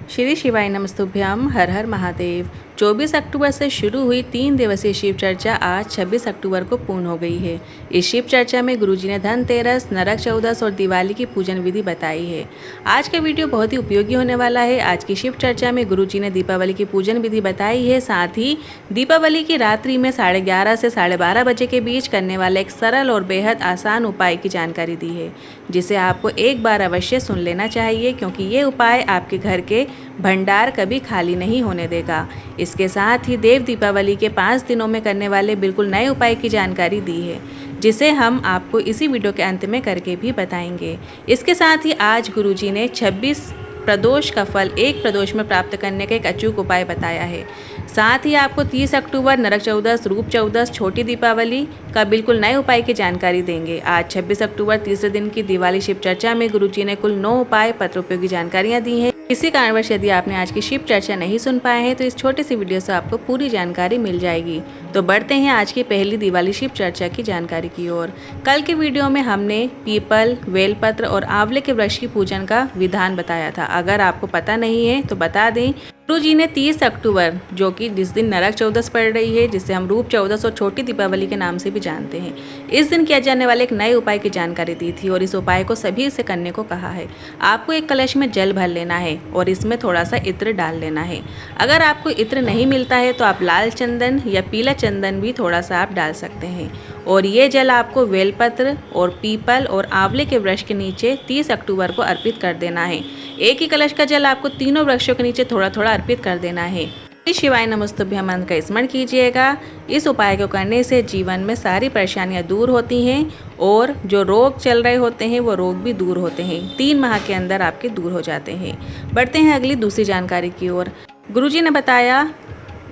श्री शिवाय नमस्तुभ्यम। हर हर महादेव। 24 अक्टूबर से शुरू हुई 3 दिवसीय शिव चर्चा आज 26 अक्टूबर को पूर्ण हो गई है। इस शिव चर्चा में गुरुजी ने धनतेरस, नरक चौदस और दिवाली की पूजन विधि बताई है। आज का वीडियो बहुत ही उपयोगी होने वाला है। आज की शिव चर्चा में गुरुजी ने दीपावली की पूजन विधि बताई है। साथ ही दीपावली की रात्रि में 11:30 से 12:30 बजे के बीच करने वाले एक सरल और बेहद आसान उपाय की जानकारी दी है, जिसे आपको एक बार अवश्य सुन लेना चाहिए, क्योंकि ये उपाय आपके घर के भंडार कभी खाली नहीं होने देगा। इसके साथ ही देव दीपावली के 5 दिनों में करने वाले बिल्कुल नए उपाय की जानकारी दी है, जिसे हम आपको इसी वीडियो के अंत में करके भी बताएंगे। इसके साथ ही आज गुरुजी ने 26 प्रदोष का फल एक प्रदोष में प्राप्त करने का एक अचूक उपाय बताया है। साथ ही आपको 30 अक्टूबर नरक चौदस, रूप चौदस, छोटी दीपावली का बिल्कुल नए उपाय की जानकारी देंगे। आज 26 अक्टूबर तीसरे दिन की दिवाली शिव चर्चा में गुरुजी ने कुल 9 उपाय पत्र उपयोगी जानकारियां दी हैं। इसी कारणवश यदि आपने आज की शिव चर्चा नहीं सुन पाए हैं तो इस छोटी सी वीडियो से आपको पूरी जानकारी मिल जाएगी। तो बढ़ते हैं आज की पहली दिवाली शिव चर्चा की जानकारी की ओर। कल के वीडियो में हमने पीपल, बेलपत्र और आंवले के वृक्ष की पूजन का विधान बताया था। अगर आपको पता नहीं है तो बता दें, गुरुजी ने 30 अक्टूबर, जो कि जिस दिन नरक चौदस पड़ रही है, जिसे हम रूप चौदस और छोटी दीपावली के नाम से भी जानते हैं, इस दिन किया जाने वाले एक नए उपाय की जानकारी दी थी और इस उपाय को सभी से करने को कहा है। आपको एक कलश में जल भर लेना है और इसमें थोड़ा सा इत्र डाल लेना है। अगर आपको इत्र नहीं मिलता है तो आप लाल चंदन या पीला चंदन भी थोड़ा सा आप डाल सकते हैं। और ये जल आपको बेलपत्र और पीपल और आंवले के वृक्ष के नीचे 30 अक्टूबर को अर्पित कर देना है। एक ही कलश का जल आपको तीनों वृक्षों के नीचे थोड़ा थोड़ा अर्पित कर देना है। श्री शिवाय नमस्तुभ्यम मंत्र का स्मरण कीजिएगा। इस उपाय को करने से जीवन में सारी परेशानियां दूर होती हैं और जो रोग चल रहे होते हैं वो रोग भी दूर होते हैं। 3 माह के अंदर आपके दूर हो जाते हैं। बढ़ते हैं अगली दूसरी जानकारी की ओर। गुरुजी ने बताया,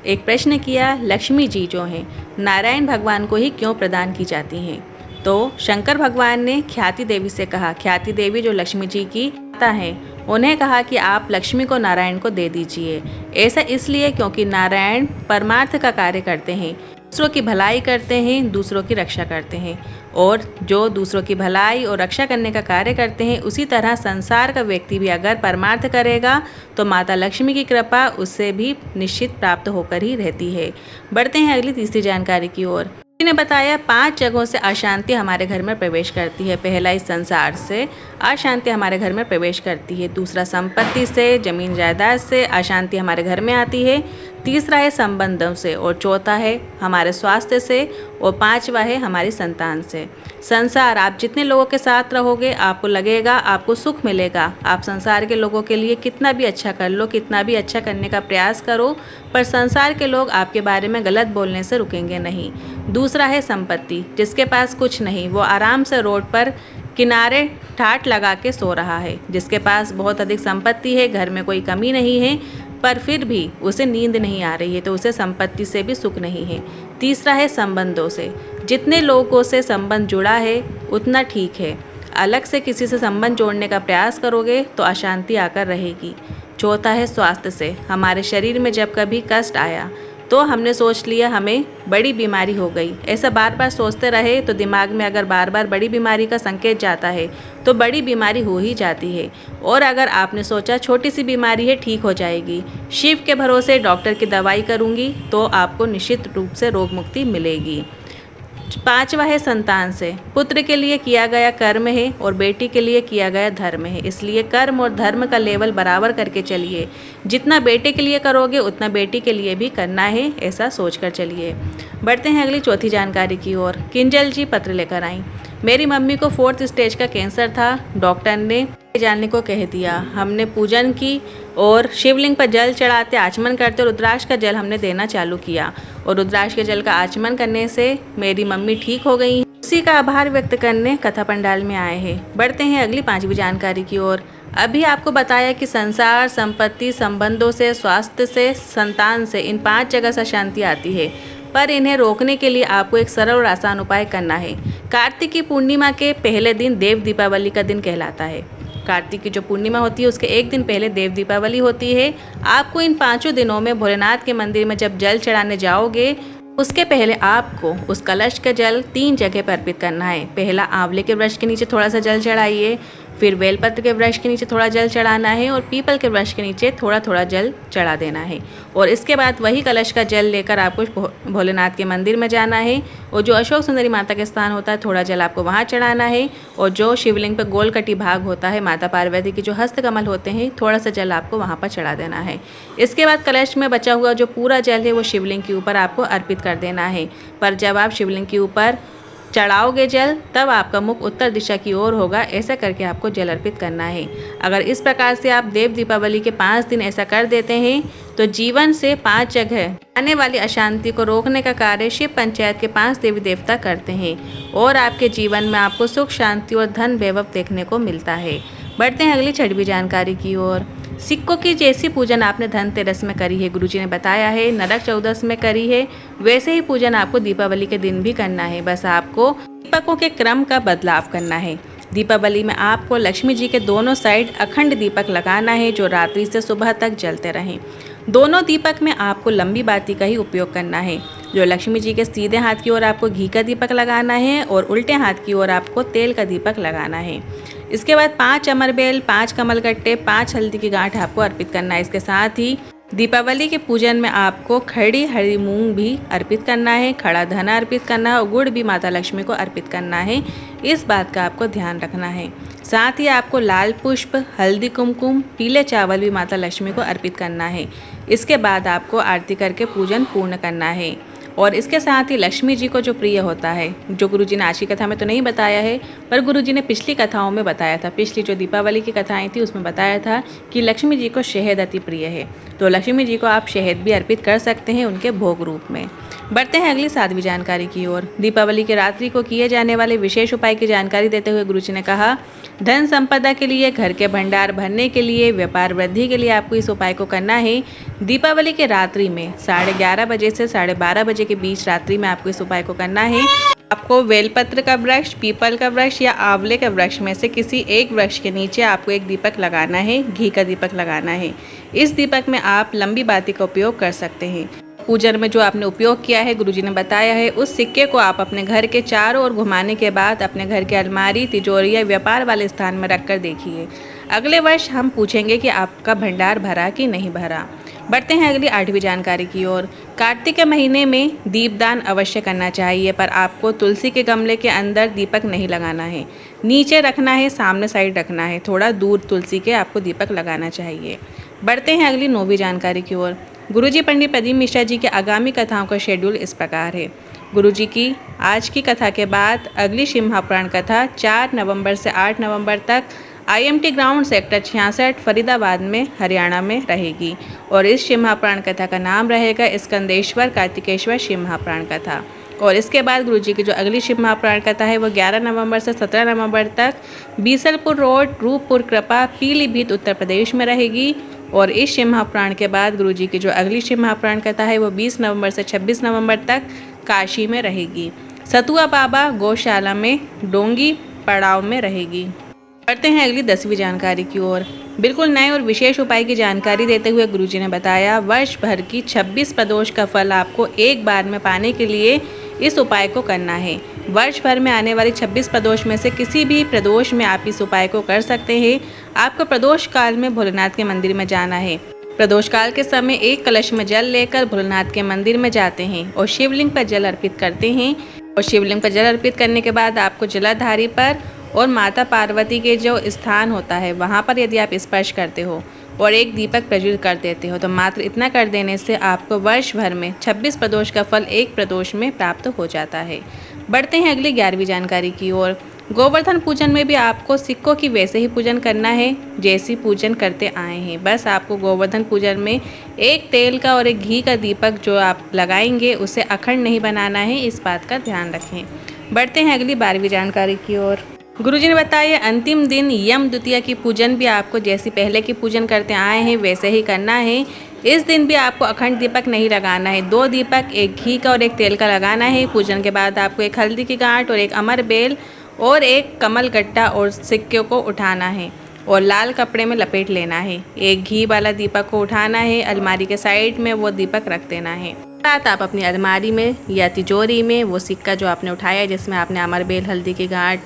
एक प्रश्न किया, लक्ष्मी जी जो हैं नारायण भगवान को ही क्यों प्रदान की जाती हैं? तो शंकर भगवान ने ख्याति देवी से कहा, ख्याति देवी जो लक्ष्मी जी की माता हैं, उन्हें कहा कि आप लक्ष्मी को नारायण को दे दीजिए। ऐसा इसलिए क्योंकि नारायण परमार्थ का कार्य करते हैं, दूसरों की भलाई करते हैं, दूसरों की रक्षा करते हैं। और जो दूसरों की भलाई और रक्षा करने का कार्य करते हैं, उसी तरह संसार का व्यक्ति भी अगर परमार्थ करेगा तो माता लक्ष्मी की कृपा उससे भी निश्चित प्राप्त होकर ही रहती है। बढ़ते हैं अगली तीसरी जानकारी की ओर। ने बताया 5 जगहों से अशांति हमारे घर में प्रवेश करती है। पहला, इस संसार से अशांति हमारे घर में प्रवेश करती है। दूसरा, संपत्ति से, जमीन जायदाद से अशांति हमारे घर में आती है। तीसरा है संबंधों से, और चौथा है हमारे स्वास्थ्य से, और 5वां है हमारी संतान से। संसार, आप जितने लोगों के साथ रहोगे आपको लगेगा आपको सुख मिलेगा। आप संसार के लोगों के लिए कितना भी अच्छा कर लो, कितना भी अच्छा करने का प्रयास करो, पर संसार के लोग आपके बारे में गलत बोलने से रुकेंगे नहीं। दूसरा है संपत्ति, जिसके पास कुछ नहीं वो आराम से रोड पर किनारे ठाट लगा के सो रहा है। जिसके पास बहुत अधिक संपत्ति है, घर में कोई कमी नहीं है, पर फिर भी उसे नींद नहीं आ रही है, तो उसे संपत्ति से भी सुख नहीं है। तीसरा है संबंधों से, जितने लोगों से संबंध जुड़ा है उतना ठीक है, अलग से किसी से संबंध जोड़ने का प्रयास करोगे तो अशांति आकर रहेगी। चौथा है स्वास्थ्य से, हमारे शरीर में जब कभी कष्ट आया तो हमने सोच लिया हमें बड़ी बीमारी हो गई, ऐसा बार बार सोचते रहे तो दिमाग में अगर बार बार बड़ी बीमारी का संकेत जाता है तो बड़ी बीमारी हो ही जाती है। और अगर आपने सोचा छोटी सी बीमारी है, ठीक हो जाएगी, शिव के भरोसे डॉक्टर की दवाई करूंगी, तो आपको निश्चित रूप से रोग मुक्ति मिलेगी। 5वां है संतान से, पुत्र के लिए किया गया कर्म है और बेटी के लिए किया गया धर्म है, इसलिए कर्म और धर्म का लेवल बराबर करके चलिए। जितना बेटे के लिए करोगे उतना बेटी के लिए भी करना है, ऐसा सोचकर चलिए। बढ़ते हैं अगली चौथी जानकारी की ओर। किंजल जी पत्र लेकर आई। मेरी मम्मी को 4th स्टेज का कैंसर था, डॉक्टर ने जानने को कह दिया। हमने पूजन की और शिवलिंग पर जल चढ़ाते, आचमन करते और रुद्राक्ष का जल हमने देना चालू किया, और रुद्राक्ष के जल का आचमन करने से मेरी मम्मी ठीक हो गई। उसी का आभार व्यक्त करने कथा पंडाल में आए हैं। बढ़ते हैं अगली 5वीं जानकारी की ओर। अभी आपको बताया कि संसार, संपत्ति, संबंधों से, स्वास्थ्य से, संतान से, इन 5 जगह से अशांति आती है, पर इन्हें रोकने के लिए आपको एक सरल और आसान उपाय करना है। कार्तिक की पूर्णिमा के पहले दिन देव दीपावली का दिन कहलाता है। कार्तिक की जो पूर्णिमा होती है उसके एक दिन पहले देव दीपावली होती है। आपको इन 5 दिनों में भोलेनाथ के मंदिर में जब जल चढ़ाने जाओगे, उसके पहले आपको उस कलश का जल 3 जगह पर अर्पित करना है। पहला, आंवले के वृक्ष के नीचे थोड़ा सा जल चढ़ाइए। फिर बेलपत्र के वृक्ष के नीचे थोड़ा जल चढ़ाना है और पीपल के वृक्ष के नीचे थोड़ा थोड़ा जल चढ़ा देना है। और इसके बाद वही कलश का जल लेकर आपको भोलेनाथ के मंदिर में जाना है और जो अशोक सुंदरी माता के स्थान होता है थोड़ा जल आपको वहाँ चढ़ाना है। और जो शिवलिंग पर गोल कटी भाग होता है माता पार्वती की जो हस्तकमल होते हैं थोड़ा सा जल आपको वहाँ पर चढ़ा देना है। इसके बाद कलश में बचा हुआ जो पूरा जल है वो शिवलिंग के ऊपर आपको अर्पित कर देना है। पर जब आप शिवलिंग के ऊपर चढ़ाओगे जल तब आपका मुख उत्तर दिशा की ओर होगा, ऐसा करके आपको जल अर्पित करना है। अगर इस प्रकार से आप देव दीपावली के 5 दिन ऐसा कर देते हैं तो जीवन से 5 जगह आने वाली अशांति को रोकने का कार्य शिव पंचायत के 5 देवी देवता करते हैं और आपके जीवन में आपको सुख शांति और धन वैभव देखने को मिलता है। बढ़ते हैं अगली छठवीं जानकारी की ओर। सिक्कों की जैसी पूजन आपने धनतेरस में करी है, गुरुजी ने बताया है, नरक चौदस में करी है, वैसे ही पूजन आपको दीपावली के दिन भी करना है। बस आपको दीपकों के क्रम का बदलाव करना है। दीपावली में आपको लक्ष्मी जी के दोनों साइड अखंड दीपक लगाना है जो रात्रि से सुबह तक जलते रहें। दोनों दीपक में आपको लंबी बाती का ही उपयोग करना है। जो लक्ष्मी जी के सीधे हाथ की ओर आपको घी का दीपक लगाना है और उल्टे हाथ की ओर आपको तेल का दीपक लगाना है। इसके बाद 5 अमरबेल, 5 कमलगट्टे, 5 हल्दी की गांठ आपको अर्पित करना है। इसके साथ ही दीपावली के पूजन में आपको खड़ी हरी मूंग भी अर्पित करना है, खड़ा धन अर्पित करना है और गुड़ भी माता लक्ष्मी को अर्पित करना है। इस बात का आपको ध्यान रखना है। साथ ही आपको लाल पुष्प, हल्दी, कुमकुम, पीले चावल भी माता लक्ष्मी को अर्पित करना है। इसके बाद आपको आरती करके पूजन पूर्ण करना है। और इसके साथ ही लक्ष्मी जी को जो प्रिय होता है, जो गुरुजी ने आज की कथा में तो नहीं बताया है पर गुरुजी ने पिछली कथाओं में बताया था, पिछली जो दीपावली की कथाएं थी उसमें बताया था कि लक्ष्मी जी को शहद अति प्रिय है, तो लक्ष्मी जी को आप शहद भी अर्पित कर सकते हैं उनके भोग रूप में। बढ़ते हैं अगली 7वीं जानकारी की ओर। दीपावली के रात्रि को किए जाने वाले विशेष उपाय की जानकारी देते हुए गुरुजी ने कहा, धन संपदा के लिए, घर के भंडार भरने के लिए, व्यापार वृद्धि के लिए आपको इस उपाय को करना है। दीपावली के रात्रि में 11:30 बजे से 12:30 बजे के बीच रात्रि में आपको इस उपाय को करना है। आपको बेलपत्र का वृक्ष, पीपल का वृक्ष या आंवले का वृक्ष में से किसी एक वृक्ष के नीचे आपको एक दीपक लगाना है, घी का दीपक लगाना है। इस दीपक में आप लंबी बाती का उपयोग कर सकते हैं। पूजन में जो आपने उपयोग किया है गुरुजी ने बताया है, उस सिक्के को आप अपने घर के चारों ओर घुमाने के बाद अपने घर के अलमारी, तिजोरी या व्यापार वाले स्थान में रखकर देखिए। अगले वर्ष हम पूछेंगे कि आपका भंडार भरा कि नहीं भरा। बढ़ते हैं अगली 8वीं जानकारी की ओर। कार्तिक के महीने में दीपदान अवश्य करना चाहिए, पर आपको तुलसी के गमले के अंदर दीपक नहीं लगाना है, नीचे रखना है, सामने साइड रखना है, थोड़ा दूर तुलसी के आपको दीपक लगाना चाहिए। बढ़ते हैं अगली 9वीं जानकारी की ओर। गुरुजी पंडित प्रदीप मिश्रा जी के आगामी कथाओं का शेड्यूल इस प्रकार है। गुरुजी की आज की कथा के बाद अगली शिव महापुराण कथा 4 नवंबर से 8 नवंबर तक IMT ग्राउंड सेक्टर 66 फरीदाबाद में हरियाणा में रहेगी और इस शिव महापुराण कथा का नाम रहेगा स्कंदेश्वर कार्तिकेश्वर शिव महापुराण कथा। और इसके बाद गुरुजी की जो अगली शिव महापुराण कथा है वो 11 नवंबर से 17 नवंबर तक बीसलपुर रोड, रूपपुर कृपा, पीलीभीत उत्तर प्रदेश में रहेगी। और इस शिव महापुराण के बाद गुरुजी की जो अगली शिव महापुराण कथा है वो 20 नवंबर से 26 नवंबर तक काशी में रहेगी। सतुआ बाबा गौशाला में डोंगी पड़ाव में रहेगी। बढ़ते हैं अगली 10वीं जानकारी की ओर। बिल्कुल नए और विशेष उपाय की जानकारी देते हुए गुरुजी ने बताया, वर्ष भर की 26 प्रदोष का फल आपको एक बार में पाने के लिए इस उपाय को करना है। वर्ष भर में आने वाली 26 प्रदोष में से किसी भी प्रदोष में आप इस उपाय को कर सकते हैं। आपको प्रदोष काल में भोलेनाथ के मंदिर में जाना है। प्रदोष काल के समय एक कलश में जल लेकर भोलेनाथ के मंदिर में जाते हैं और शिवलिंग पर जल अर्पित करते हैं। और शिवलिंग पर जल अर्पित करने के बाद आपको जलाधारी पर और माता पार्वती के जो स्थान होता है वहाँ पर यदि आप स्पर्श करते हो और एक दीपक प्रज्वलित कर देते हो तो मात्र इतना कर देने से आपको वर्ष भर में 26 प्रदोष का फल एक प्रदोष में प्राप्त हो जाता है। बढ़ते हैं अगली 11वीं जानकारी की ओर। गोवर्धन पूजन में भी आपको सिक्कों की वैसे ही पूजन करना है जैसी पूजन करते आए हैं। बस आपको गोवर्धन पूजन में एक तेल का और एक घी का दीपक जो आप लगाएंगे उसे अखंड नहीं बनाना है, इस बात का ध्यान रखें। बढ़ते हैं अगली 12वीं जानकारी की ओर। गुरुजी ने बताया अंतिम दिन यम द्वितीया की पूजन भी आपको जैसी पहले की पूजन करते आए हैं वैसे ही करना है। इस दिन भी आपको अखंड दीपक नहीं लगाना है, 2 दीपक, एक घी का और एक तेल का लगाना है। पूजन के बाद आपको एक हल्दी की गांठ और एक अमर बेल और एक कमल गट्टा और सिक्के को उठाना है और लाल कपड़े में लपेट लेना है। एक घी वाला दीपक को उठाना है, अलमारी के साइड में वो दीपक रख देना है। साथ आप अपनी अलमारी में या तिजोरी में वो सिक्का जो आपने उठाया है, जिसमें आपने अमरबेल, हल्दी की गांठ,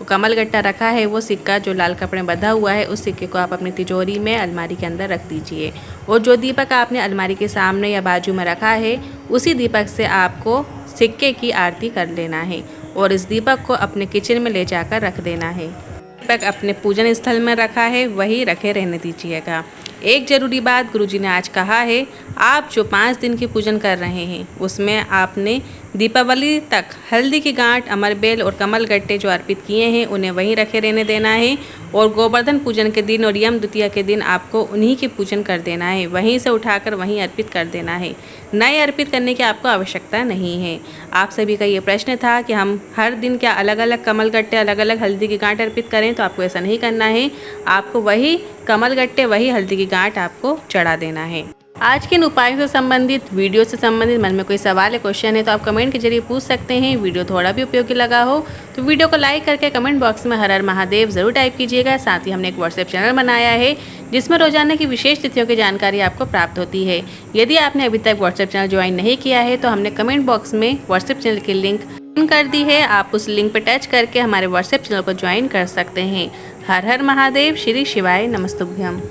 कमल गट्टा रखा है, वो सिक्का जो लाल कपड़े में बंधा हुआ है, उस सिक्के को आप अपनी तिजोरी में अलमारी के अंदर रख दीजिए। और जो दीपक आपने अलमारी के सामने या बाजू में रखा है, उसी दीपक से आपको सिक्के की आरती कर लेना है और इस दीपक को अपने किचन में ले जाकर रख देना है। दीपक अपने पूजन स्थल में रखा है, वही रखे रहने दीजिएगा। एक ज़रूरी बात गुरुजी ने आज कहा है, आप जो 5 दिन की पूजन कर रहे हैं उसमें आपने दीपावली तक हल्दी की गांठ, अमरबेल और कमल गट्टे जो अर्पित किए हैं उन्हें वहीं रखे रहने देना है और गोवर्धन पूजन के दिन और यम द्वितीया के दिन आपको उन्हीं की पूजन कर देना है, वहीं से उठाकर वहीं अर्पित कर देना है। नए अर्पित करने की आपको आवश्यकता नहीं है। आप सभी का ये प्रश्न था कि हम हर दिन क्या अलग अलग कमल गट्टे, अलग अलग हल्दी की गांठ अर्पित करें, तो आपको ऐसा नहीं करना है। आपको वही कमल गट्टे, वही हल्दी की गांठ आपको चढ़ा देना है। आज के इन उपायों से संबंधित, वीडियो से संबंधित मन में कोई सवाल या क्वेश्चन है तो आप कमेंट के जरिए पूछ सकते हैं। वीडियो थोड़ा भी उपयोगी लगा हो तो वीडियो को लाइक करके कमेंट बॉक्स में हर हर महादेव ज़रूर टाइप कीजिएगा। साथ ही हमने एक व्हाट्सएप चैनल बनाया है जिसमें रोजाना की विशेष तिथियों की जानकारी आपको प्राप्त होती है। यदि आपने अभी तक व्हाट्सएप चैनल ज्वाइन नहीं किया है तो हमने कमेंट बॉक्स में व्हाट्सएप चैनल की लिंक कर दी है। आप उस लिंक पर टच करके हमारे व्हाट्सएप चैनल को ज्वाइन कर सकते हैं। हर हर महादेव, श्री शिवाय नमस्तुभ्यम।